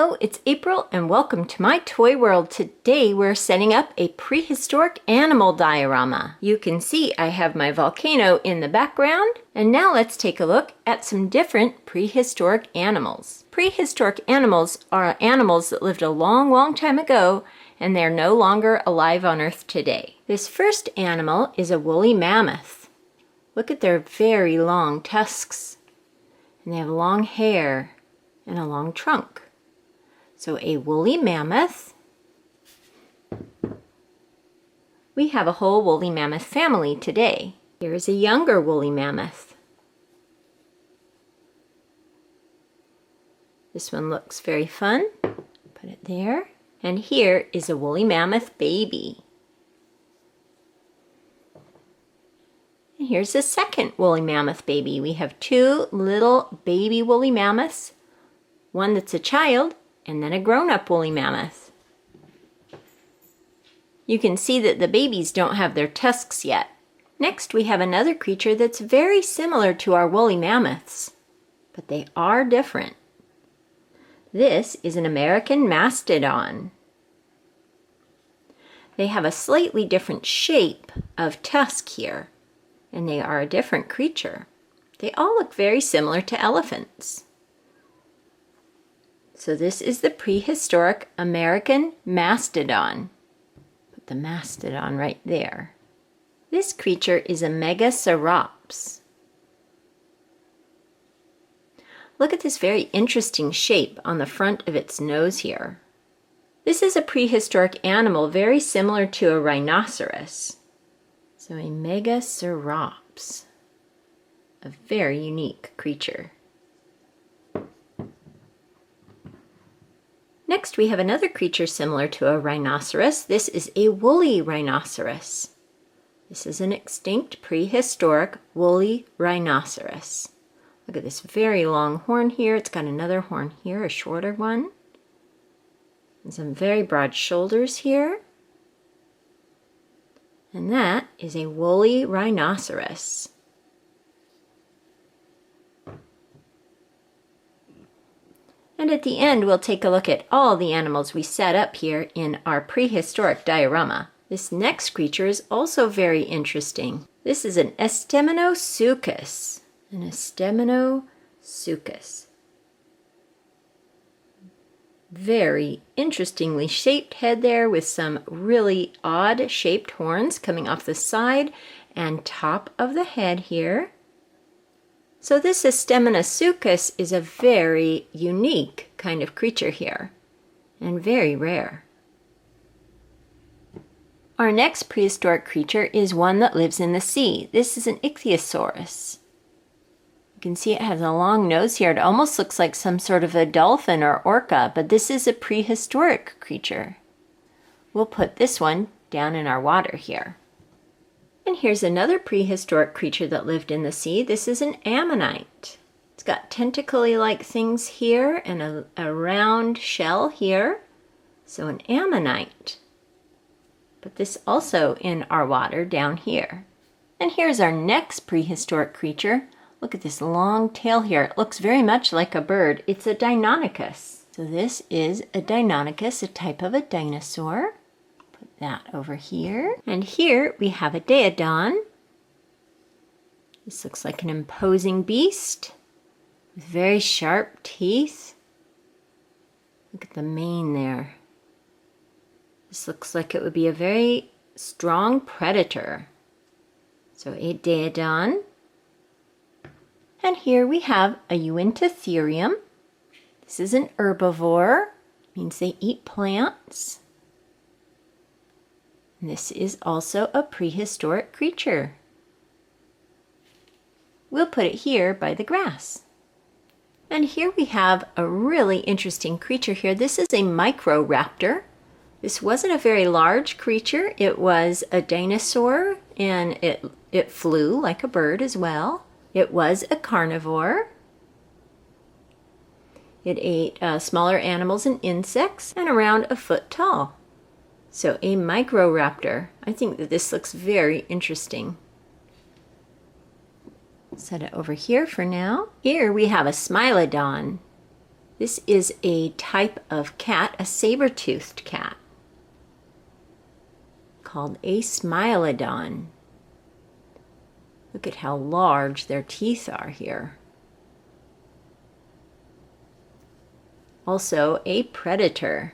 Hello, it's April and welcome to my toy world. Today we're setting up a prehistoric animal diorama. You can see I have my volcano in the background, and now let's take a look at some different prehistoric animals. Prehistoric animals are animals that lived a long time ago and they're no longer alive on Earth today. This first animal is a woolly mammoth. Look at their very long tusks, and they have long hair and a long trunk. So a woolly mammoth. We have a whole woolly mammoth family today. Here is a younger woolly mammoth. This one looks very fun. Put it there. And here is a woolly mammoth baby. And here's the second woolly mammoth baby. We have two little baby woolly mammoths. One that's a child, and then a grown-up woolly mammoth. You can see that the babies don't have their tusks yet. Next we have another creature that's very similar to our woolly mammoths, but they are different. This is an American mastodon. They have a slightly different shape of tusk here, and they are a different creature. They all look very similar to elephants. So this is the prehistoric American mastodon. Put the mastodon right there. This creature is a Megacerops. Look at this very interesting shape on the front of its nose here. This is a prehistoric animal very similar to a rhinoceros. So a Megacerops, a very unique creature. Next we have another creature similar to a rhinoceros. This is a woolly rhinoceros. This is an extinct prehistoric woolly rhinoceros. Look at this very long horn here. It's got another horn here, a shorter one. And some very broad shoulders here. And that is a woolly rhinoceros. And at the end, we'll take a look at all the animals we set up here in our prehistoric diorama. This next creature is also very interesting. This is an Asteminosuchus. An Asteminosuchus. Very interestingly shaped head there with some really odd shaped horns coming off the side and top of the head here. So this Asteminosuchus is a very unique kind of creature here, and very rare. Our next prehistoric creature is one that lives in the sea. This is an Ichthyosaurus. You can see it has a long nose here. It almost looks like some sort of a dolphin or orca, but this is a prehistoric creature. We'll put this one down in our water here. And here's another prehistoric creature that lived in the sea. This is an ammonite. It's got tentacly-like things here and a round shell here. So an ammonite. Put this also in our water down here. And here's our next prehistoric creature. Look at this long tail here. It looks very much like a bird. It's a Deinonychus. So this is a Deinonychus, a type of a dinosaur. That over here. And here we have a Daedon. This looks like an imposing beast with very sharp teeth. Look at the mane there. This looks like it would be a very strong predator. So a Daedon. And here we have a Uintatherium. This is an herbivore. Means they eat plants. This is also a prehistoric creature. We'll put it here by the grass. And here we have a really interesting creature here. This is a Microraptor. This wasn't a very large creature. It was a dinosaur, and it flew like a bird as well. It was a carnivore. It ate smaller animals and insects, and around a foot tall. So a Microraptor. I think that this looks very interesting. Set it over here for now. Here we have a Smilodon. This is a type of cat, a saber-toothed cat, called a Smilodon. Look at how large their teeth are here. Also a predator.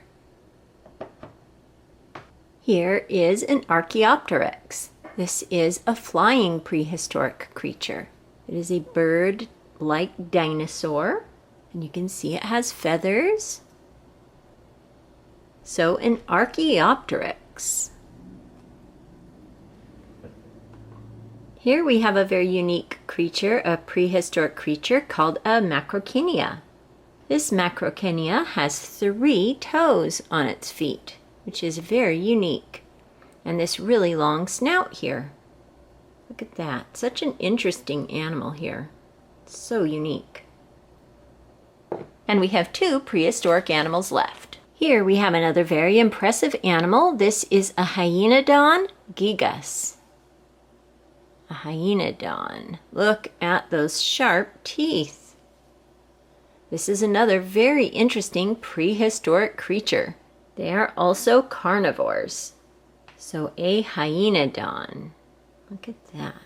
Here is an Archaeopteryx. This is a flying prehistoric creature. It is a bird-like dinosaur, and you can see it has feathers. So an Archaeopteryx. Here we have a very unique creature, a prehistoric creature called a Macrauchenia. This Macrauchenia has 3 toes on its feet, which is very unique. And this really long snout here. Look at that. Such an interesting animal here. So unique. And we have 2 prehistoric animals left. Here we have another very impressive animal. This is a Hyenodon gigas. A Hyenodon. Look at those sharp teeth. This is another very interesting prehistoric creature. They are also carnivores. So a Hyenodon. Look at that.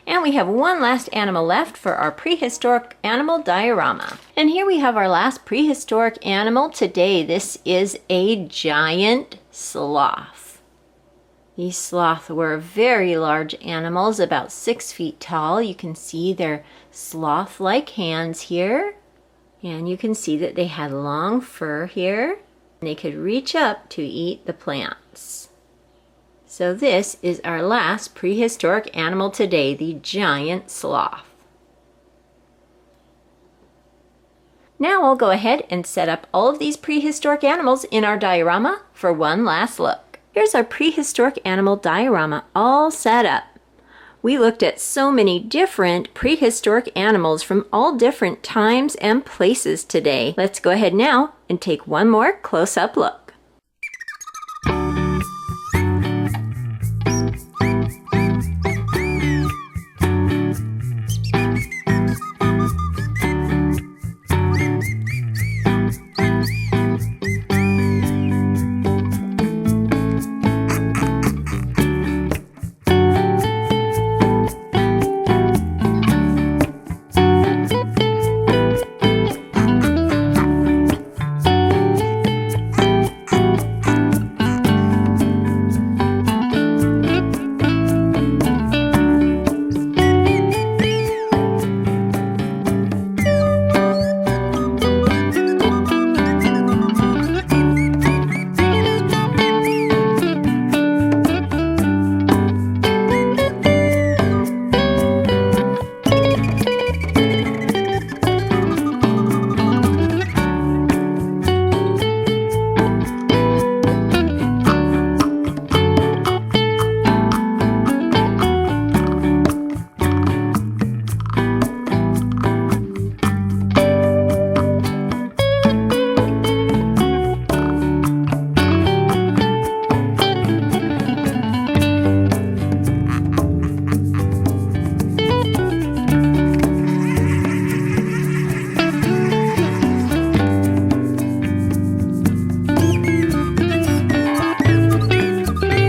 And we have one last animal left for our prehistoric animal diorama. And here we have our last prehistoric animal today. This is a giant sloth. These sloths were very large animals, about 6 feet tall. You can see their sloth-like hands here. And you can see that they had long fur here. And they could reach up to eat the plants. So this is our last prehistoric animal today, the giant sloth. Now I'll go ahead and set up all of these prehistoric animals in our diorama for one last look. Here's our prehistoric animal diorama all set up. We looked at so many different prehistoric animals from all different times and places today. Let's go ahead now and take one more close-up look.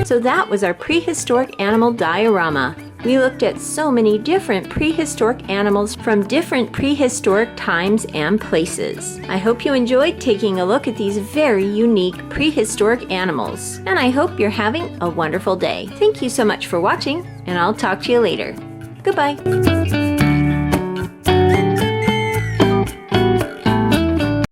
So that was our prehistoric animal diorama. We looked at so many different prehistoric animals from different prehistoric times and places. I hope you enjoyed taking a look at these very unique prehistoric animals, and I hope you're having a wonderful day. Thank you so much for watching, and I'll talk to you later. Goodbye.